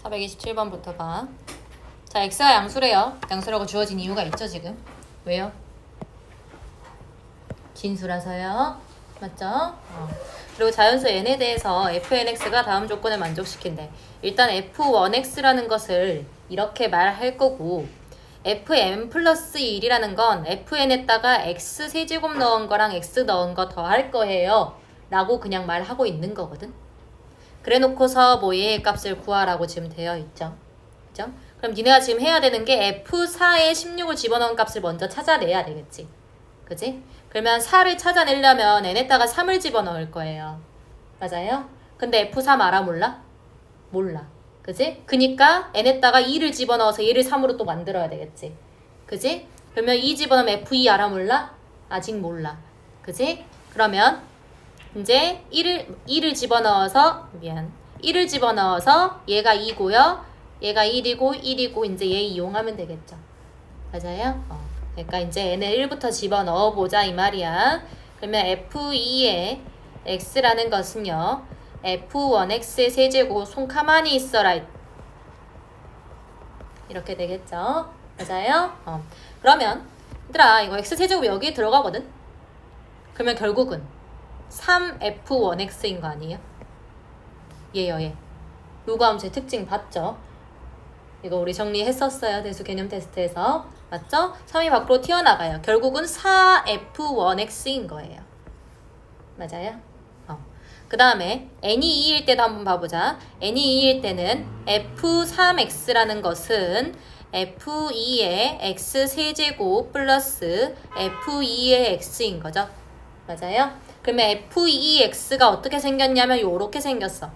427번부터 봐. 자, x가 양수래요. 양수라고 주어진 이유가 있죠, 지금. 왜요? 진수라서요. 맞죠? 그리고 자연수 n에 대해서 fnx가 다음 조건을 만족시킨대. 일단 f1x라는 것을 이렇게 말할 거고 fn 플러스 1이라는 건 fn에다가 x 세제곱 넣은 거랑 x 넣은 거 더 할 거예요. 라고 그냥 말하고 있는 거거든. 그래 놓고서 뭐 얘의 값을 구하라고 지금 되어 있죠. 그죠? 그럼 니네가 지금 해야 되는 게 F4에 16을 집어넣은 값을 먼저 찾아내야 되겠지. 그지? 그러면 4를 찾아내려면 n에다가 3을 집어넣을 거예요. 맞아요? 근데 F3 알아 몰라? 몰라. 그지? 그니까 n에다가 2를 집어넣어서 얘를 3으로 또 만들어야 되겠지. 그지? 그러면 2 집어넣으면 F2 알아 몰라? 아직 몰라. 그지? 그러면 이제 2를 집어넣어서 1을 집어넣어서 얘가 2고요. 얘가 1이고 이제 얘 이용하면 되겠죠. 맞아요? 그러니까 이제 n을 1부터 집어넣어보자 이 말이야. 그러면 f2의 x라는 것은요. f1x의 세제곱 손 가만히 있어라. 이렇게 되겠죠. 맞아요? 그러면 얘들아 이거 x세제곱 여기에 들어가거든. 그러면 결국은 3f1x인 거 아니에요? 얘요 얘. 로그 함수의 특징 봤죠? 이거 우리 정리했었어요. 대수 개념 테스트에서. 맞죠? 3이 밖으로 튀어나가요. 결국은 4f1x인 거예요. 맞아요? 그 다음에 n이 2일 때도 한번 봐보자. n이 2일 때는 f3x라는 것은 f2의 x세제곱 플러스 f2의 x인 거죠. 맞아요? 그러면 f2x가 어떻게 생겼냐면 요렇게 생겼어.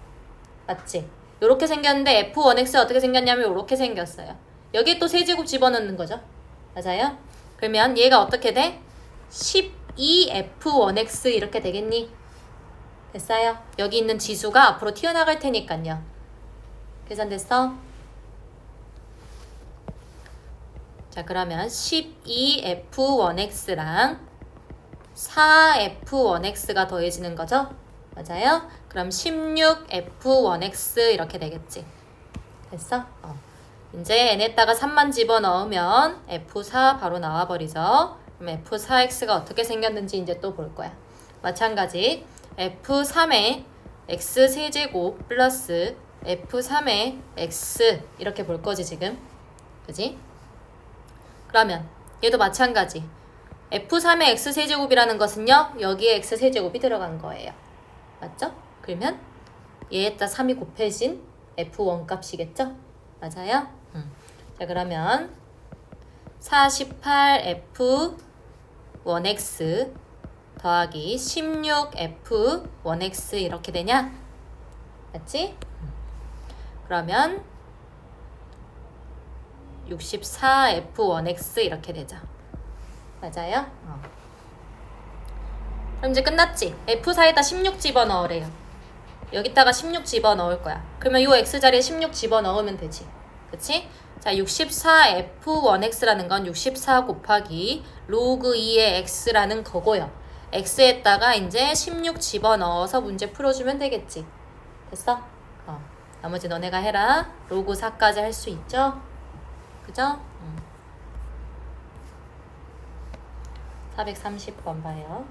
맞지? 요렇게 생겼는데 f1x 어떻게 생겼냐면 요렇게 생겼어요. 여기에 또 세제곱 집어넣는 거죠. 맞아요? 그러면 얘가 어떻게 돼? 12f1x 이렇게 되겠니? 됐어요? 여기 있는 지수가 앞으로 튀어나갈 테니까요. 계산됐어? 자, 그러면 12f1x랑 4f1x가 더해지는 거죠? 맞아요? 그럼 16f1x 이렇게 되겠지. 됐어? 이제 n에다가 3만 집어넣으면 f4 바로 나와버리죠. 그럼 f4x가 어떻게 생겼는지 이제 또 볼 거야. 마찬가지 f3의 x세제곱 플러스 f3의 x 이렇게 볼 거지 지금. 그지? 그러면 얘도 마찬가지. f3의 x세제곱이라는 것은요. 여기에 x세제곱이 들어간 거예요. 맞죠? 그러면 얘에다 3이 곱해진 f1 값이겠죠? 맞아요? 자, 그러면 48f1x 더하기 16f1x 이렇게 되냐? 맞지? 그러면 64f1x 이렇게 되죠. 맞아요? 그럼 이제 끝났지? F4에다 16 집어넣으래요. 여기다가 16 집어넣을 거야. 그러면 요 X자리에 16 집어넣으면 되지. 그치? 자, 64F1X라는 건 64 곱하기 로그 2의 X라는 거고요. X에다가 이제 16 집어넣어서 문제 풀어주면 되겠지. 됐어? 나머지 너네가 해라. 로그 4까지 할 수 있죠? 그죠? 430번 봐요.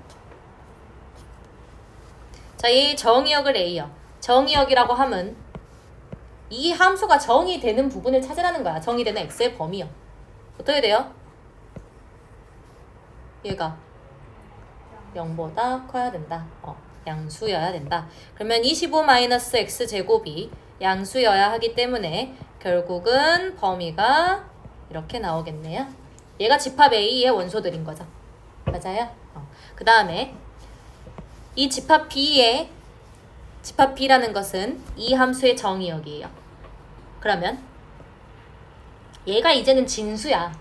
자, 이 정의역을 A요. 정의역이라고 하면 이 함수가 정의되는 부분을 찾으라는 거야. 정의되는 x의 범위요. 어떻게 돼요? 얘가 0보다 커야 된다. 양수여야 된다. 그러면 25-x제곱이 양수여야 하기 때문에 결국은 범위가 이렇게 나오겠네요. 얘가 집합 A의 원소들인 거죠. 맞아요? 그 다음에 이 집합 B라는 것은 이 함수의 정의역이에요. 그러면 얘가 이제는 진수야.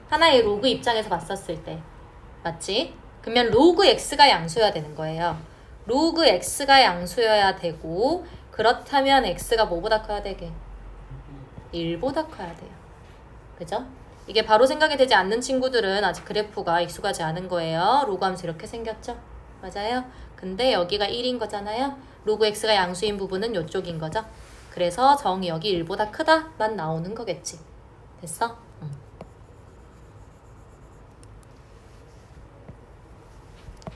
하나의 로그 입장에서 봤었을 때. 맞지? 그러면 로그 x가 양수여야 되는 거예요. 로그 x가 양수여야 되고 그렇다면 x가 뭐보다 커야 되게? 1보다 커야 돼요. 그죠? 이게 바로 생각이 되지 않는 친구들은 아직 그래프가 익숙하지 않은 거예요. 로그 함수 이렇게 생겼죠? 맞아요? 근데 여기가 1인 거잖아요. 로그 x가 양수인 부분은 이쪽인 거죠. 그래서 정이 여기 1보다 크다만 나오는 거겠지. 됐어? 응.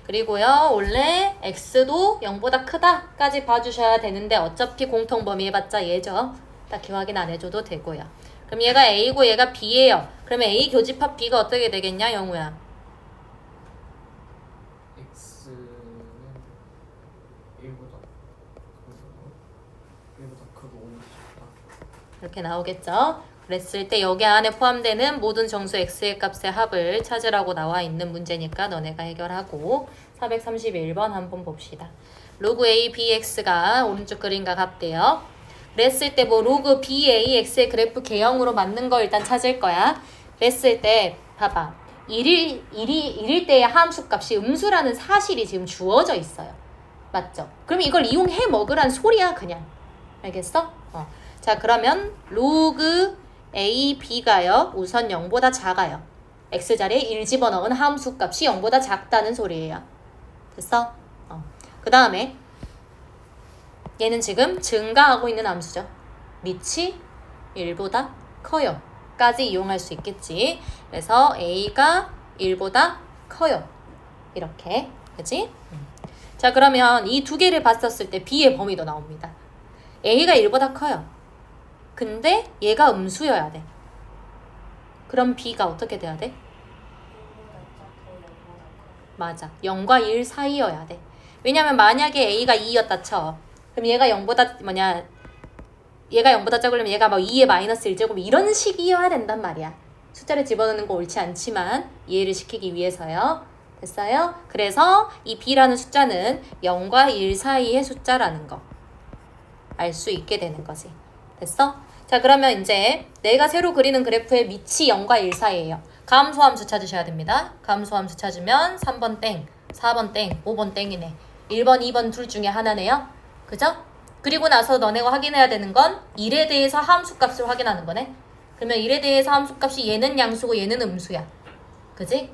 그리고요, 원래 x도 0보다 크다까지 봐주셔야 되는데 어차피 공통범위 해봤자 얘죠. 딱히 확인 안 해줘도 되고요. 그럼 얘가 a고 얘가 b예요. 그러면 a 교집합 b가 어떻게 되겠냐, 영우야? x는 1보다 크고 5보다 작다. 이렇게 나오겠죠? 그랬을 때 여기 안에 포함되는 모든 정수 x의 값의 합을 찾으라고 나와 있는 문제니까 너네가 해결하고 431번 한번 봅시다. 로그 a bx가 오른쪽 그림과 같대요. 그랬을 때 뭐 로그 BAX의 그래프 개형으로 맞는 거 일단 찾을 거야. 그랬을 때 봐봐. 1일 때의 함수 값이 음수라는 사실이 지금 주어져 있어요. 맞죠? 그럼 이걸 이용해 먹으란 소리야 그냥. 알겠어? 자 그러면 로그 A, B가요. 우선 0보다 작아요. X자리에 1 집어넣은 함수 값이 0보다 작다는 소리예요. 됐어? 그 다음에 얘는 지금 증가하고 있는 함수죠. 밑이 1보다 커요. 까지 이용할 수 있겠지. 그래서 A가 1보다 커요. 이렇게. 그치? 자 그러면 이 두 개를 봤었을 때 B의 범위도 나옵니다. A가 1보다 커요. 근데 얘가 음수여야 돼. 그럼 B가 어떻게 돼야 돼? 맞아. 0과 1 사이여야 돼. 왜냐면 만약에 A가 2였다 쳐. 그럼 얘가 0보다 얘가 0보다 작으려면 얘가 막 2의 마이너스 1제곱 이런 식이어야 된단 말이야. 숫자를 집어넣는 거 옳지 않지만 이해를 시키기 위해서요. 됐어요? 그래서 이 B라는 숫자는 0과 1 사이의 숫자라는 거 알 수 있게 되는 거지. 됐어? 자 그러면 이제 내가 새로 그리는 그래프의 밑이 0과 1 사이예요. 감소함수 찾으셔야 됩니다. 감소함수 찾으면 3번 땡, 4번 땡, 5번 땡이네. 1번, 2번 둘 중에 하나네요. 그죠? 그리고 나서 너네가 확인해야 되는 건 1에 대해서 함수값을 확인하는 거네. 그러면 1에 대해서 함수값이 얘는 양수고 얘는 음수야. 그지?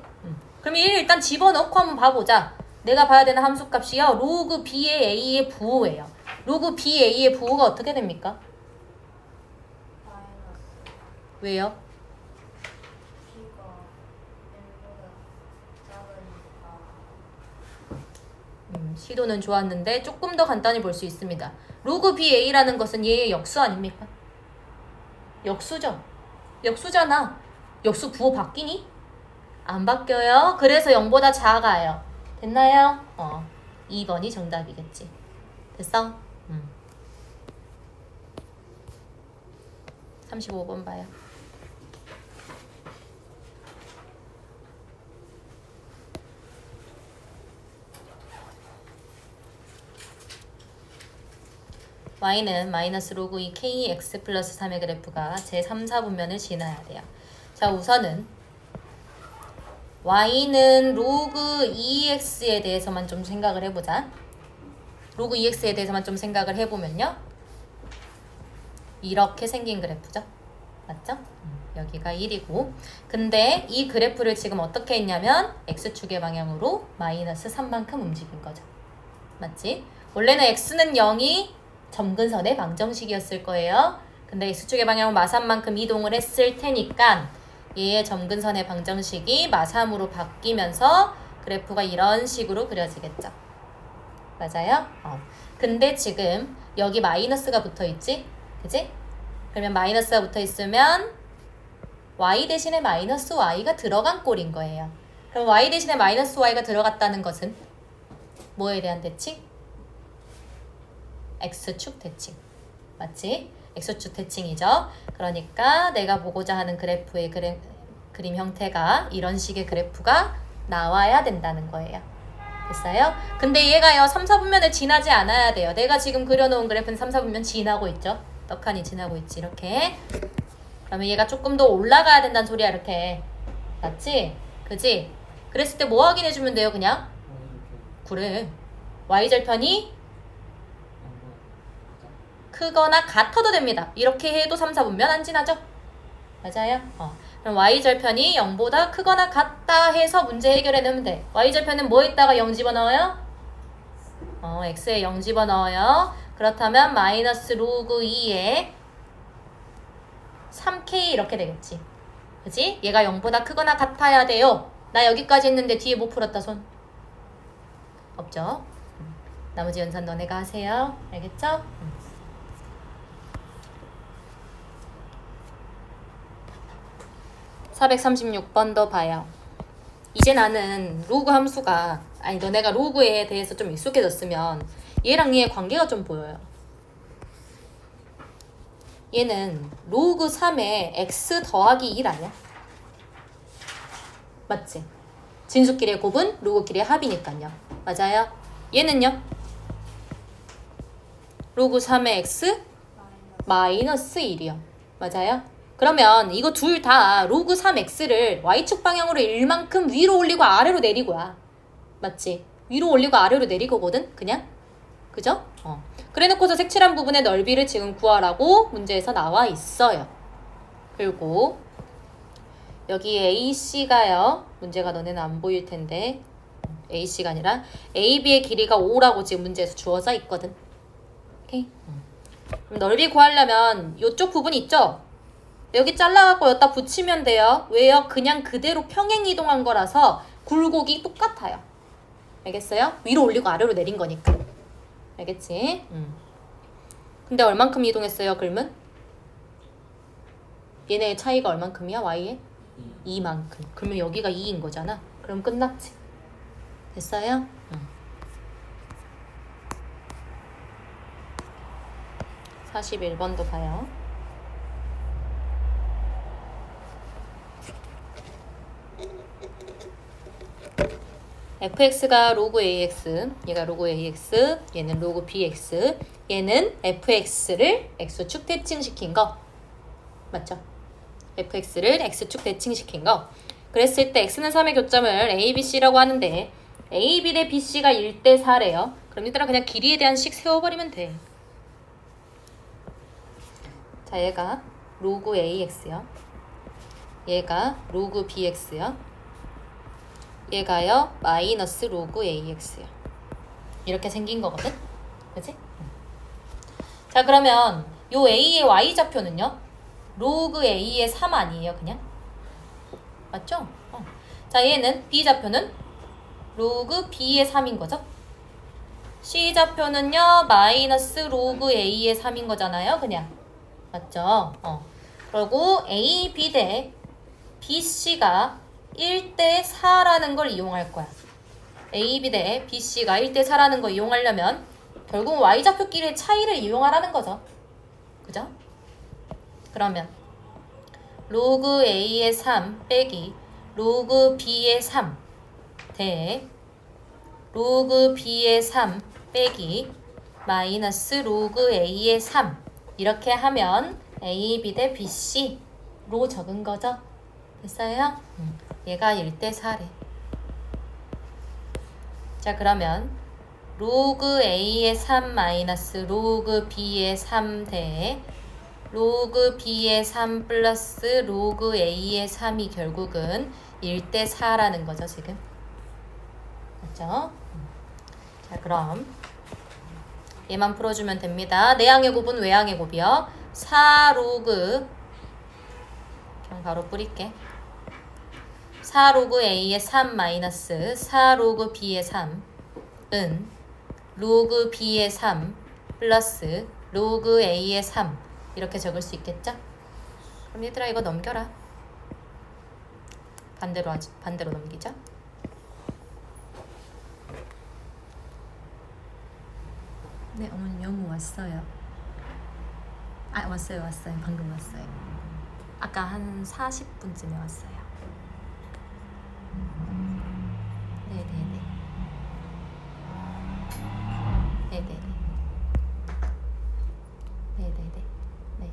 그럼 1 일단 집어넣고 한번 봐보자. 내가 봐야 되는 함수값이요. 로그 B의 A의 부호예요. 로그 BA의 부호가 어떻게 됩니까? 왜요? 시도는 좋았는데 조금 더 간단히 볼 수 있습니다. 로그 BA라는 것은 얘의 역수 아닙니까? 역수죠. 역수잖아. 역수 부호 바뀌니? 안 바뀌어요. 그래서 0보다 작아요. 됐나요? 2번이 정답이겠지. 됐어? 35번 봐요. y는 마이너스 로그 2 kx 플러스 3의 그래프가 제3, 4분면을 지나야 돼요. 자 우선은 y는 로그 2x에 대해서만 좀 생각을 해보자. 로그 2x에 대해서만 좀 생각을 해보면요. 이렇게 생긴 그래프죠. 맞죠? 여기가 1이고 근데 이 그래프를 지금 어떻게 했냐면 x축의 방향으로 마이너스 3만큼 움직인 거죠. 맞지? 원래는 x는 0이 점근선의 방정식이었을 거예요. 근데 x축의 방향으로 마3만큼 이동을 했을 테니까 얘의 점근선의 방정식이 마3으로 바뀌면서 그래프가 이런 식으로 그려지겠죠. 맞아요? 근데 지금 여기 마이너스가 붙어있지? 그지? 그러면 마이너스가 붙어있으면 y 대신에 마이너스 y가 들어간 꼴인 거예요. 그럼 y 대신에 마이너스 y가 들어갔다는 것은 뭐에 대한 대칭? x축 대칭. 맞지? x축 대칭이죠. 그러니까 내가 보고자 하는 그래프의 그림 형태가 이런 식의 그래프가 나와야 된다는 거예요. 됐어요? 근데 얘가요 3, 4분면을 지나지 않아야 돼요. 내가 지금 그려놓은 그래프는 3, 4분면 지나고 있죠. 떡하니 지나고 있지 이렇게. 그러면 얘가 조금 더 올라가야 된다는 소리야 이렇게. 맞지? 그지? 그랬을 때 뭐 확인해주면 돼요 그냥? 그래. y절편이 크거나 같아도 됩니다. 이렇게 해도 3, 4분면 안 지나죠? 맞아요? 그럼 y절편이 0보다 크거나 같다 해서 문제 해결해내면 돼. y절편은 뭐에다가 0 집어넣어요? x에 0 집어넣어요. 그렇다면 마이너스 로그 2에 3k 이렇게 되겠지. 그지? 얘가 0보다 크거나 같아야 돼요. 나 여기까지 했는데 뒤에 못 풀었다 손. 없죠? 나머지 연산 너네가 하세요. 알겠죠? 436번도 봐요. 이제 나는 로그 함수가 아니 너네가 로그에 대해서 좀 익숙해졌으면 얘랑 얘의 관계가 좀 보여요. 얘는 로그 3에 x 더하기 1 아니야? 맞지? 진수끼리의 곱은 로그끼리의 합이니까요. 맞아요? 얘는요? 로그 3의 x 마이너스 1이요. 맞아요? 그러면 이거 둘 다 로그 3x를 y축 방향으로 1만큼 위로 올리고 아래로 내리고야. 맞지? 위로 올리고 아래로 내리고거든? 그냥? 그죠? 그래놓고서 색칠한 부분의 넓이를 지금 구하라고 문제에서 나와 있어요. 그리고 여기 AC가요. 문제가 너네는 안 보일 텐데 AC가 아니라 AB의 길이가 5라고 지금 문제에서 주어져 있거든. 오케이? 그럼 넓이 구하려면 이쪽 부분 있죠? 여기 잘라갖고 여기다 붙이면 돼요. 왜요? 그냥 그대로 평행 이동한 거라서 굴곡이 똑같아요. 알겠어요? 위로 올리고 아래로 내린 거니까. 알겠지? 근데 얼만큼 이동했어요, 그러면? 얘네의 차이가 얼만큼이야, y에? 2만큼. 그러면 여기가 2인 거잖아. 그럼 끝났지. 됐어요? 41번도 봐요. fx가 로그 ax, 얘가 로그 ax, 얘는 로그 bx, 얘는 fx를 x축 대칭시킨 거. 맞죠? fx를 x축 대칭시킨 거. 그랬을 때 x는 3의 교점을 a, b, c라고 하는데 a, b 대 b, c가 1대 4래요. 그럼 얘들아 그냥 길이에 대한 식 세워버리면 돼. 자, 얘가 로그 ax요. 얘가 로그 bx요. 얘가요 마이너스 로그 ax요. 이렇게 생긴 거거든. 그치? 자, 그러면 요 a의 y좌표는요 로그 a의 3 아니에요 그냥? 맞죠? 자, 얘는 b좌표는 로그 b의 3인 거죠. c좌표는요 마이너스 로그 a의 3인 거잖아요 그냥. 맞죠? 그리고 a, b 대 b, c가 1대 4라는 걸 이용할 거야. a, b 대 b, c가 1대 4라는 거 이용하려면 결국 y좌표끼리의 차이를 이용하라는 거죠. 그죠? 그러면 로그 a의 3 빼기 로그 b의 3 대 로그 b의 3 빼기 마이너스 로그 a의 3 이렇게 하면 a, b 대 b, c로 적은 거죠. 됐어요? 얘가 1대 4래. 자, 그러면 로그 a의 3 마이너스 로그 b의 3 대 로그 b의 3 플러스 로그 a의 3이 결국은 1대 4라는 거죠, 지금. 맞죠? 자, 그럼 얘만 풀어주면 됩니다. 내항의 곱은 외항의 곱이요. 4 로그 그냥 바로 뿌릴게. 4 로그 a의 3 마이너스 4 로그 b의 3은 로그 b의 3 플러스 로그 a의 3 이렇게 적을 수 있겠죠? 그럼 얘들아 이거 넘겨라. 반대로 넘기자. 네, 어머니 영우 왔어요. 아, 왔어요. 방금 왔어요. 아까 한 40분쯤에 왔어요. 네네네. 네네네. 네네네. 네.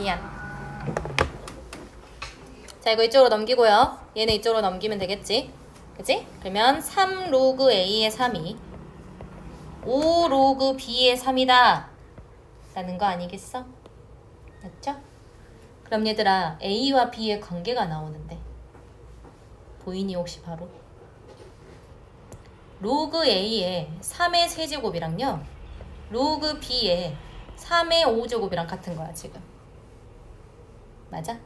미안. 자, 이거 이쪽으로 넘기고요. 얘네 이쪽으로 넘기면 되겠지? 그치? 그러면 3 로그 A의 3이 5 로그 B의 3이다 라는 거 아니겠어? 맞죠? 그럼 얘들아, A와 B의 관계가 나오는데 보이니 혹시 바로? 로그 A의 3의 세제곱이랑요 로그 B의 3의 5제곱이랑 같은 거야 지금. 맞아?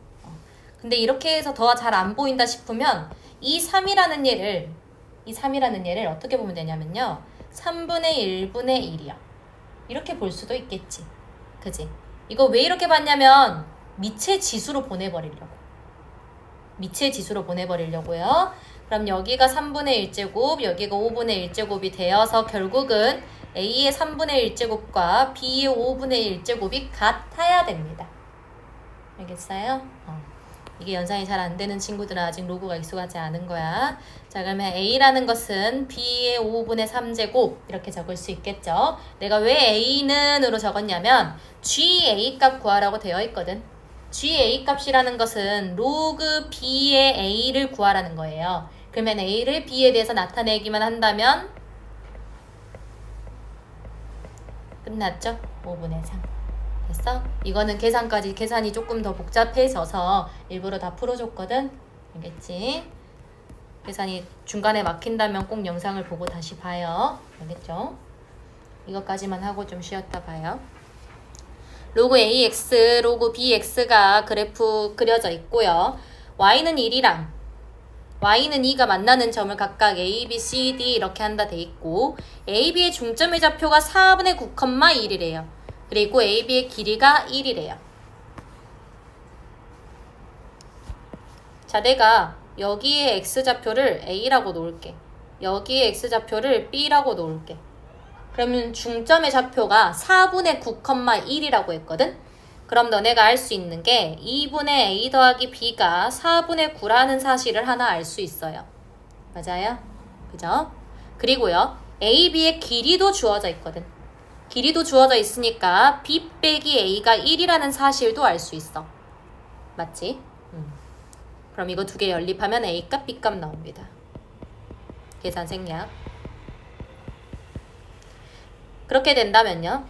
근데 이렇게 해서 더 잘 안 보인다 싶으면 이 3이라는 얘를 어떻게 보면 되냐면요 3분의 1분의 1이야. 이렇게 볼 수도 있겠지. 그지? 이거 왜 이렇게 봤냐면 미체 지수로 보내버리려고. 미체 지수로 보내버리려고요. 그럼 여기가 3분의 1제곱, 여기가 5분의 1제곱이 되어서 결국은 A의 3분의 1제곱과 B의 5분의 1제곱이 같아야 됩니다. 알겠어요? 이게 연산이 잘 안 되는 친구들은 아직 로그가 익숙하지 않은 거야. 자, 그러면 A라는 것은 B의 5분의 3제곱 이렇게 적을 수 있겠죠. 내가 왜 A는으로 적었냐면 GA 값 구하라고 되어 있거든. GA 값이라는 것은 로그 B의 A를 구하라는 거예요. 그러면 A를 B에 대해서 나타내기만 한다면 끝났죠? 5분의 3. 됐어? 이거는 계산이 조금 더 복잡해져서 일부러 다 풀어줬거든? 알겠지? 계산이 중간에 막힌다면 꼭 영상을 보고 다시 봐요. 알겠죠? 이것까지만 하고 좀 쉬었다 봐요. 로그 AX, 로그 BX가 그래프 그려져 있고요. Y는 1이랑 Y는 2가 만나는 점을 각각 A, B, C, D 이렇게 한다 돼 있고 A, B의 중점의 좌표가 4분의 9,1이래요. 그리고 A, B의 길이가 1이래요. 자, 내가 여기에 X좌표를 A라고 놓을게. 여기에 X좌표를 B라고 놓을게. 그러면 중점의 좌표가 4분의 9,1이라고 했거든? 그럼 너네가 알 수 있는 게 2분의 A 더하기 B가 4분의 9라는 사실을 하나 알 수 있어요. 맞아요? 그죠? 그리고요, A, B의 길이도 주어져 있거든. 길이도 주어져 있으니까 B 빼기 A가 1이라는 사실도 알 수 있어. 맞지? 그럼 이거 두 개 연립하면 A값, B값 나옵니다. 계산 생략. 그렇게 된다면요.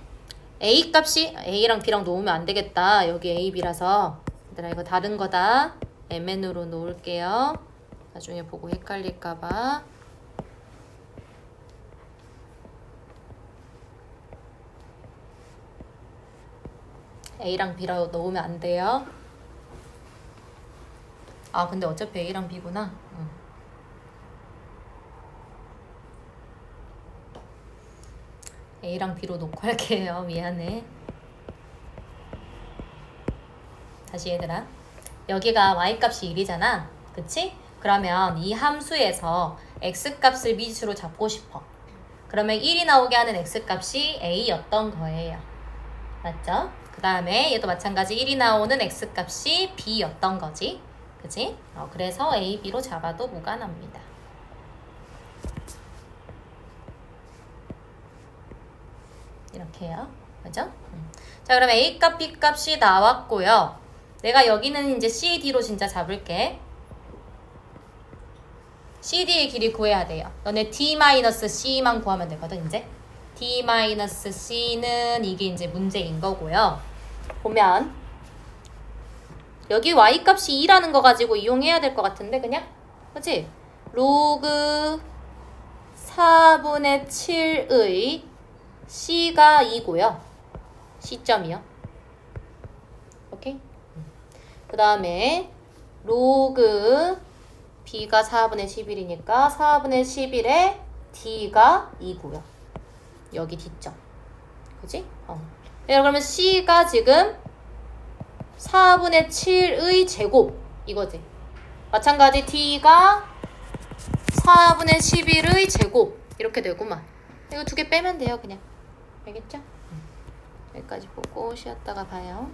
A값이 A랑 B랑 놓으면 안 되겠다. 여기 A, B라서. 얘들아 이거 다른 거다. MN으로 놓을게요. 나중에 보고 헷갈릴까봐. A랑 B라고 놓으면 안 돼요. 아, 근데 어차피 A랑 B구나. A랑 B로 놓고 할게요. 미안해. 다시 얘들아. 여기가 Y값이 1이잖아. 그치? 그러면 이 함수에서 X값을 미지수로 잡고 싶어. 그러면 1이 나오게 하는 X값이 A였던 거예요. 맞죠? 그 다음에 얘도 마찬가지 1이 나오는 X값이 B였던 거지. 그치? 그래서 A, B로 잡아도 무관합니다. 이렇게요. 그죠? 자, 그럼 A값, B값이 나왔고요. 내가 여기는 이제 CD로 진짜 잡을게. CD의 길이 구해야 돼요. 너네 D-C만 구하면 되거든, 이제. D-C는 이게 이제 문제인 거고요. 보면 여기 Y값이 2라는 거 가지고 이용해야 될 것 같은데, 그냥? 그치? 로그 4분의 7의 C가 2고요. C점이요. 오케이? 그 다음에 로그 B가 4분의 11이니까 4분의 11에 D가 2고요. 여기 D점. 그치? 그러면 C가 지금 4분의 7의 제곱 이거지. 마찬가지 D가 4분의 11의 제곱 이렇게 되구만. 이거 두 개 빼면 돼요, 그냥. 알겠죠? 여기까지 보고 쉬었다가 봐요.